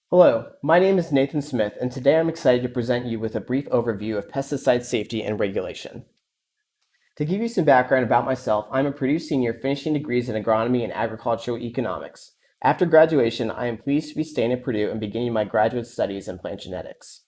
Hello, my name is Nathan Smith, and today I'm excited to present you with a brief overview of pesticide safety and regulation. To give you some background about myself, I'm a Purdue senior finishing degrees in agronomy and agricultural economics. After graduation, I am pleased to be staying at Purdue and beginning my graduate studies in plant genetics.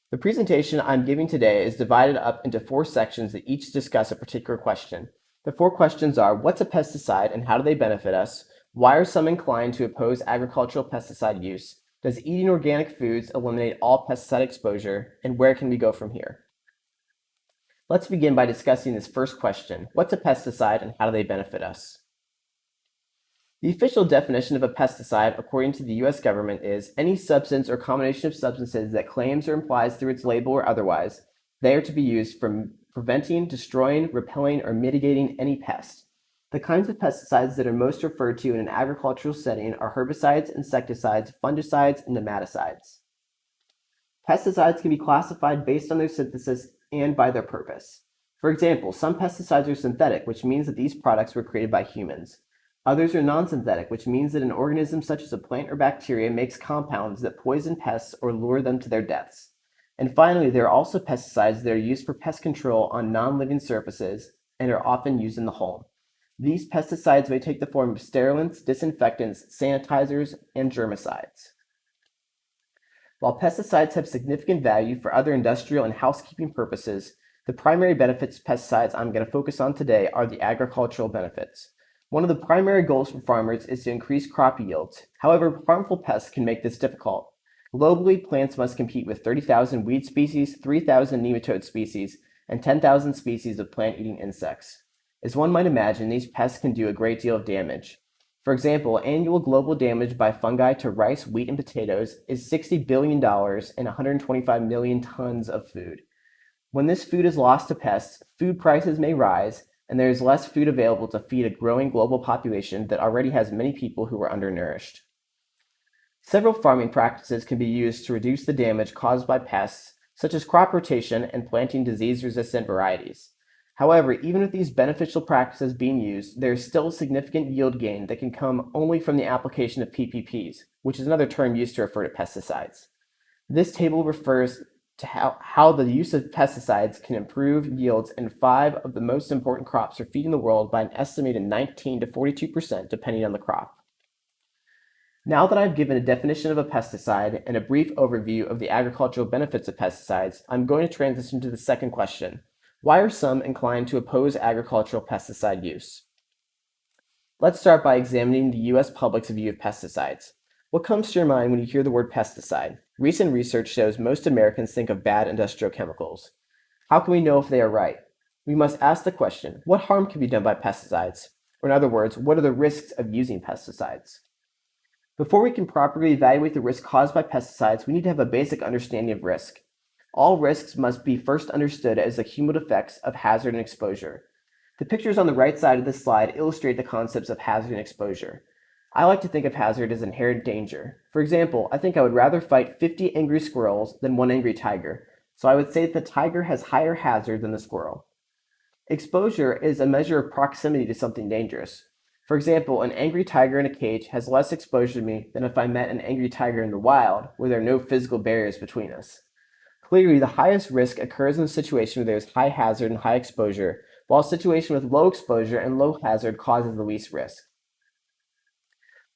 The presentation I'm giving today is divided up into four sections that each discuss a particular question. The four questions are: what's a pesticide and how do they benefit us? Why are some inclined to oppose agricultural pesticide use? Does eating organic foods eliminate all pesticide exposure? And where can we go from here? Let's begin by discussing this first question: what's a pesticide and how do they benefit us? The official definition of a pesticide, according to the U.S. government, is any substance or combination of substances that claims or implies through its label or otherwise they are to be used for preventing, destroying, repelling, or mitigating any pest. The kinds of pesticides that are most referred to in an agricultural setting are herbicides, insecticides, fungicides, and nematicides. Pesticides can be classified based on their synthesis and by their purpose. For example, some pesticides are synthetic, which means that these products were created by humans. Others are non-synthetic, which means that an organism such as a plant or bacteria makes compounds that poison pests or lure them to their deaths. And finally, there are also pesticides that are used for pest control on non-living surfaces and are often used in the home. These pesticides may take the form of sterilants, disinfectants, sanitizers, and germicides. While pesticides have significant value for other industrial and housekeeping purposes, the primary benefits of pesticides I'm going to focus on today are the agricultural benefits. One of the primary goals for farmers is to increase crop yields. However, harmful pests can make this difficult. Globally, plants must compete with 30,000 weed species, 3,000 nematode species, and 10,000 species of plant-eating insects. As one might imagine, these pests can do a great deal of damage. For example, annual global damage by fungi to rice, wheat, and potatoes is $60 billion and 125 million tons of food. When this food is lost to pests, food prices may rise, and there is less food available to feed a growing global population that already has many people who are undernourished. Several farming practices can be used to reduce the damage caused by pests, such as crop rotation and planting disease-resistant varieties. However, even with these beneficial practices being used, there is still a significant yield gain that can come only from the application of PPPs, which is another term used to refer to pesticides. This table refers to how the use of pesticides can improve yields in 5 of the most important crops for feeding the world by an estimated 19 to 42% depending on the crop. Now that I've given a definition of a pesticide and a brief overview of the agricultural benefits of pesticides, I'm going to transition to the second question. Why are some inclined to oppose agricultural pesticide use? Let's start by examining the U.S. public's view of pesticides. What comes to your mind when you hear the word pesticide? Recent research shows most Americans think of bad industrial chemicals. How can we know if they are right? We must ask the question, what harm can be done by pesticides? Or in other words, what are the risks of using pesticides? Before we can properly evaluate the risk caused by pesticides, we need to have a basic understanding of risk. All risks must be first understood as the cumulative effects of hazard and exposure. The pictures on the right side of this slide illustrate the concepts of hazard and exposure. I like to think of hazard as inherent danger. For example, I think I would rather fight 50 angry squirrels than one angry tiger, so I would say that the tiger has higher hazard than the squirrel. Exposure is a measure of proximity to something dangerous. For example, an angry tiger in a cage has less exposure to me than if I met an angry tiger in the wild, where there are no physical barriers between us. Clearly, the highest risk occurs in a situation where there is high hazard and high exposure, while a situation with low exposure and low hazard causes the least risk.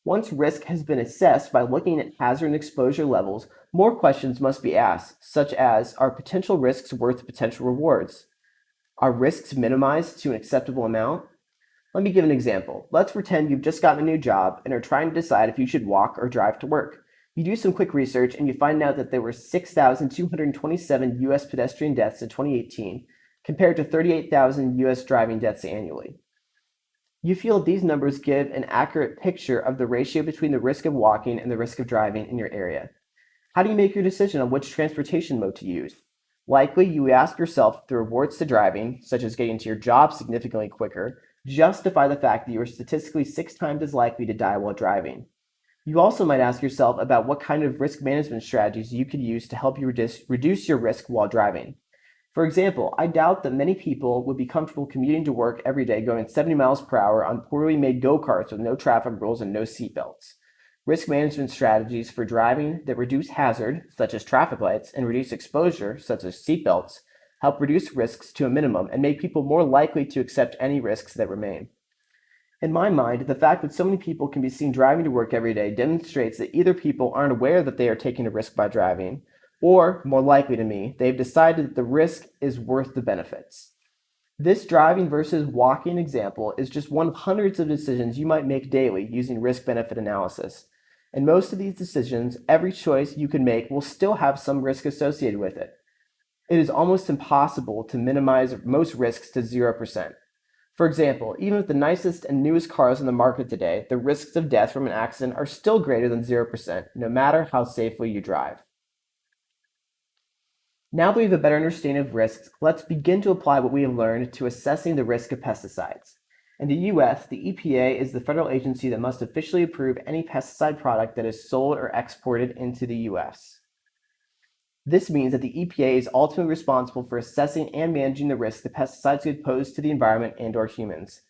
Once risk has been assessed by looking at hazard and exposure levels, more questions must be asked, such as, are potential risks worth potential rewards? Are risks minimized to an acceptable amount? Let me give an example. Let's pretend you've just gotten a new job and are trying to decide if you should walk or drive to work. You do some quick research and you find out that there were 6,227 U.S. pedestrian deaths in 2018 compared to 38,000 U.S. driving deaths annually. You feel these numbers give an accurate picture of the ratio between the risk of walking and the risk of driving in your area. How do you make your decision on which transportation mode to use? Likely, you ask yourself if the rewards to driving, such as getting to your job significantly quicker, justify the fact that you are statistically 6 times as likely to die while driving. You also might ask yourself about what kind of risk management strategies you could use to help you reduce your risk while driving. For example, I doubt that many people would be comfortable commuting to work every day going 70 miles per hour on poorly made go-karts with no traffic rules and no seatbelts. Risk management strategies for driving that reduce hazard, such as traffic lights, and reduce exposure, such as seatbelts, help reduce risks to a minimum and make people more likely to accept any risks that remain. In my mind, the fact that so many people can be seen driving to work every day demonstrates that either people aren't aware that they are taking a risk by driving, or, more likely to me, they've decided that the risk is worth the benefits. This driving versus walking example is just one of hundreds of decisions you might make daily using risk-benefit analysis. And most of these decisions, every choice you can make will still have some risk associated with it. It is almost impossible to minimize most risks to 0%. For example, even with the nicest and newest cars on the market today, the risks of death from an accident are still greater than 0%, no matter how safely you drive. Now that we have a better understanding of risks, let's begin to apply what we have learned to assessing the risk of pesticides. In the US, the EPA is the federal agency that must officially approve any pesticide product that is sold or exported into the US. This means that the EPA is ultimately responsible for assessing and managing the risks that pesticides could pose to the environment and/or humans.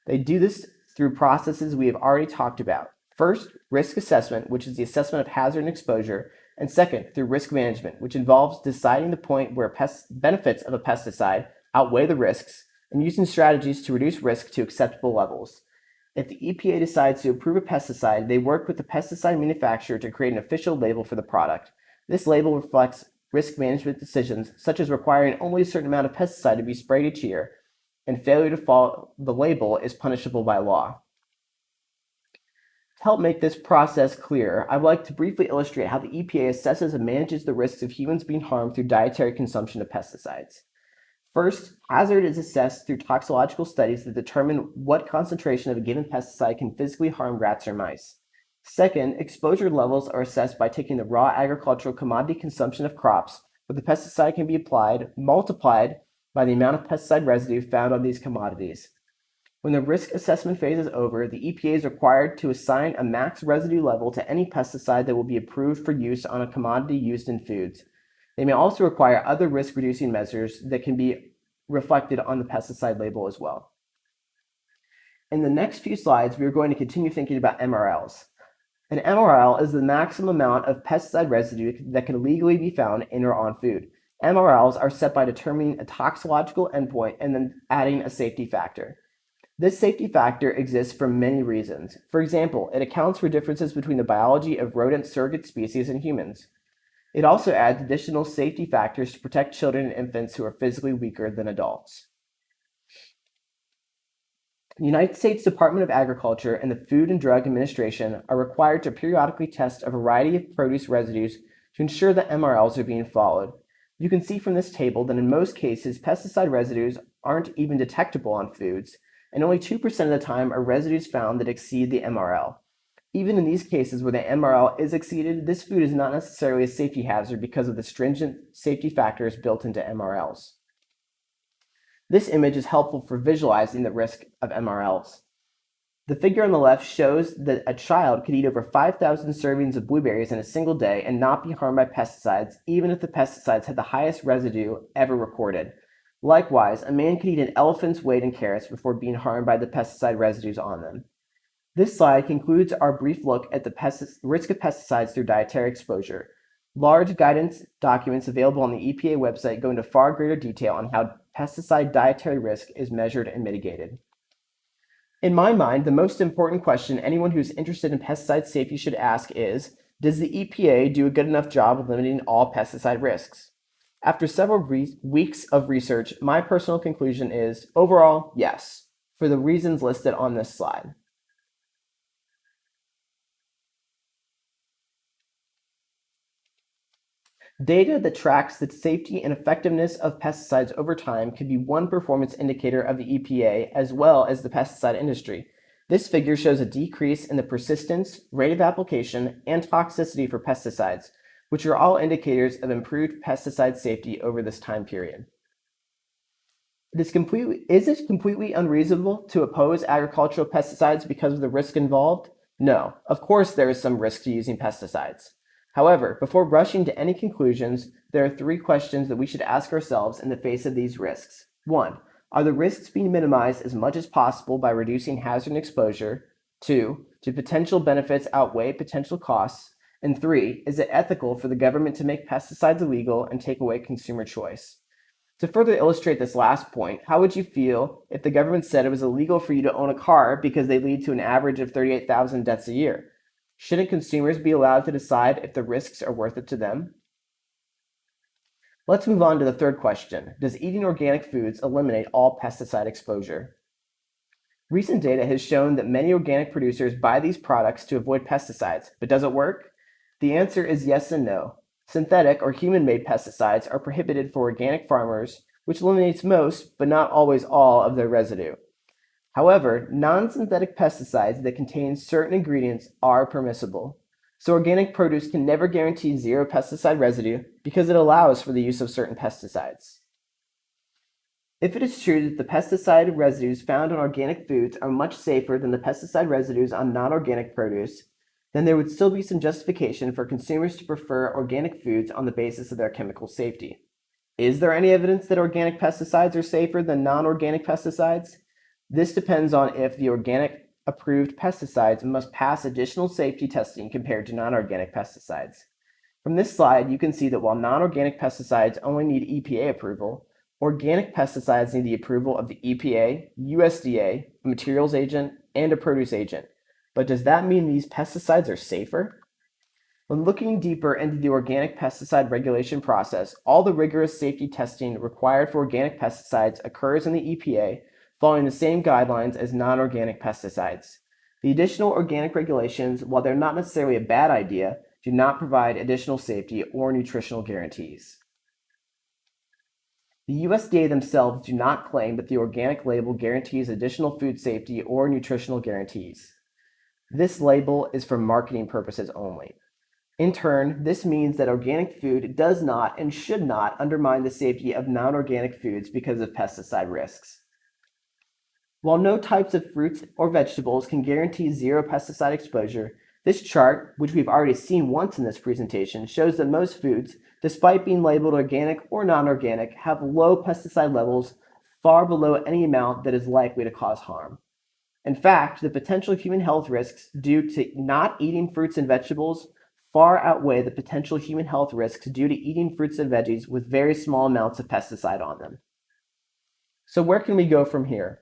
They do this through processes we have already talked about. First, risk assessment, which is the assessment of hazard and exposure, and second, through risk management, which involves deciding the point where benefits of a pesticide outweigh the risks and using strategies to reduce risk to acceptable levels. If the EPA decides to approve a pesticide, they work with the pesticide manufacturer to create an official label for the product. This label reflects risk management decisions, such as requiring only a certain amount of pesticide to be sprayed each year, and failure to follow the label is punishable by law. To help make this process clearer, I would like to briefly illustrate how the EPA assesses and manages the risks of humans being harmed through dietary consumption of pesticides. First, hazard is assessed through toxicological studies that determine what concentration of a given pesticide can physically harm rats or mice. Second, exposure levels are assessed by taking the raw agricultural commodity consumption of crops where the pesticide can be applied, multiplied by the amount of pesticide residue found on these commodities. When the risk assessment phase is over, the EPA is required to assign a max residue level to any pesticide that will be approved for use on a commodity used in foods. They may also require other risk-reducing measures that can be reflected on the pesticide label as well. In the next few slides, we are going to continue thinking about MRLs. An MRL is the maximum amount of pesticide residue that can legally be found in or on food. MRLs are set by determining a toxicological endpoint and then adding a safety factor. This safety factor exists for many reasons. For example, it accounts for differences between the biology of rodent surrogate species and humans. It also adds additional safety factors to protect children and infants who are physically weaker than adults. The United States Department of Agriculture and the Food and Drug Administration are required to periodically test a variety of produce residues to ensure that MRLs are being followed. You can see from this table that in most cases, pesticide residues aren't even detectable on foods, and only 2% of the time are residues found that exceed the MRL. Even in these cases where the MRL is exceeded, this food is not necessarily a safety hazard because of the stringent safety factors built into MRLs. This image is helpful for visualizing the risk of MRLs. The figure on the left shows that a child could eat over 5,000 servings of blueberries in a single day and not be harmed by pesticides, even if the pesticides had the highest residue ever recorded. Likewise, a man could eat an elephant's weight in carrots before being harmed by the pesticide residues on them. This slide concludes our brief look at the risk of pesticides through dietary exposure. Large guidance documents available on the EPA website go into far greater detail on how pesticide dietary risk is measured and mitigated. In my mind, the most important question anyone who's interested in pesticide safety should ask is, does the EPA do a good enough job of limiting all pesticide risks? After several weeks of research, my personal conclusion is, overall, yes, for the reasons listed on this slide. Data that tracks the safety and effectiveness of pesticides over time can be one performance indicator of the EPA as well as the pesticide industry. This figure shows a decrease in the persistence, rate of application, and toxicity for pesticides, which are all indicators of improved pesticide safety over this time period. Is it completely unreasonable to oppose agricultural pesticides because of the risk involved? No, of course there is some risk to using pesticides. However, before rushing to any conclusions, there are 3 questions that we should ask ourselves in the face of these risks. 1. Are the risks being minimized as much as possible by reducing hazard and exposure? 2, do potential benefits outweigh potential costs? And 3, is it ethical for the government to make pesticides illegal and take away consumer choice? To further illustrate this last point, how would you feel if the government said it was illegal for you to own a car because they lead to an average of 38,000 deaths a year? Shouldn't consumers be allowed to decide if the risks are worth it to them? Let's move on to the third question. Does eating organic foods eliminate all pesticide exposure? Recent data has shown that many organic producers buy these products to avoid pesticides, but does it work? The answer is yes and no. Synthetic or human-made pesticides are prohibited for organic farmers, which eliminates most, but not always all, of their residue. However, non-synthetic pesticides that contain certain ingredients are permissible. So organic produce can never guarantee zero pesticide residue because it allows for the use of certain pesticides. If it is true that the pesticide residues found on organic foods are much safer than the pesticide residues on non-organic produce, then there would still be some justification for consumers to prefer organic foods on the basis of their chemical safety. Is there any evidence that organic pesticides are safer than non-organic pesticides? This depends on if the organic approved pesticides must pass additional safety testing compared to non-organic pesticides. From this slide, you can see that while non-organic pesticides only need EPA approval, organic pesticides need the approval of the EPA, USDA, a materials agent, and a produce agent. But does that mean these pesticides are safer? When looking deeper into the organic pesticide regulation process, all the rigorous safety testing required for organic pesticides occurs in the EPA, following the same guidelines as non-organic pesticides. The additional organic regulations, while they're not necessarily a bad idea, do not provide additional safety or nutritional guarantees. The USDA themselves do not claim that the organic label guarantees additional food safety or nutritional guarantees. This label is for marketing purposes only. In turn, this means that organic food does not and should not undermine the safety of non-organic foods because of pesticide risks. While no types of fruits or vegetables can guarantee zero pesticide exposure, this chart, which we've already seen once in this presentation, shows that most foods, despite being labeled organic or non-organic, have low pesticide levels far below any amount that is likely to cause harm. In fact, the potential human health risks due to not eating fruits and vegetables far outweigh the potential human health risks due to eating fruits and veggies with very small amounts of pesticide on them. So where can we go from here?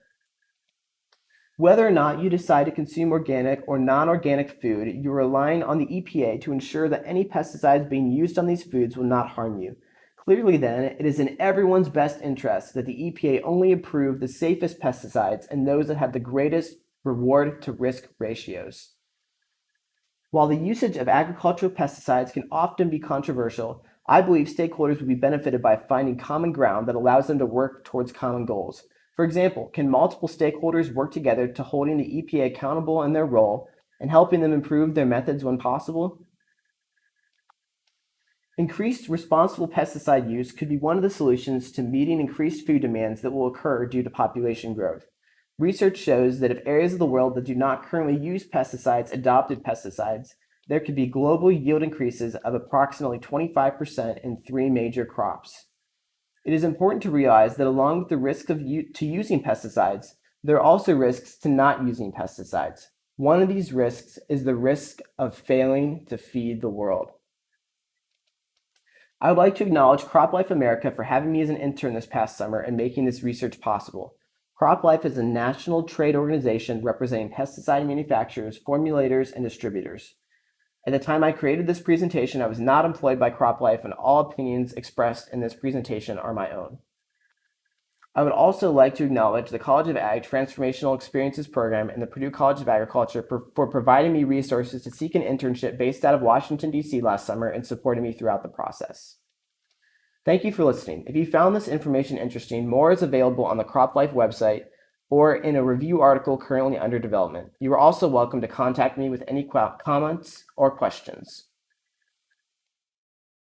Whether or not you decide to consume organic or non-organic food, you're relying on the EPA to ensure that any pesticides being used on these foods will not harm you. Clearly then, it is in everyone's best interest that the EPA only approve the safest pesticides and those that have the greatest reward to risk ratios. While the usage of agricultural pesticides can often be controversial, I believe stakeholders would be benefited by finding common ground that allows them to work towards common goals. For example, can multiple stakeholders work together to holding the EPA accountable in their role and helping them improve their methods when possible? Increased responsible pesticide use could be one of the solutions to meeting increased food demands that will occur due to population growth. Research shows that if areas of the world that do not currently use pesticides adopted pesticides, there could be global yield increases of approximately 25% in 3 major crops. It is important to realize that along with the risk to using pesticides, there are also risks to not using pesticides. One of these risks is the risk of failing to feed the world. I would like to acknowledge CropLife America for having me as an intern this past summer and making this research possible. CropLife is a national trade organization representing pesticide manufacturers, formulators, and distributors. At the time I created this presentation, I was not employed by CropLife, and all opinions expressed in this presentation are my own. I would also like to acknowledge the College of Ag Transformational Experiences Program and the Purdue College of Agriculture for providing me resources to seek an internship based out of Washington, D.C. last summer and supporting me throughout the process. Thank you for listening. If you found this information interesting, more is available on the CropLife website or in a review article currently under development. You are also welcome to contact me with any comments or questions.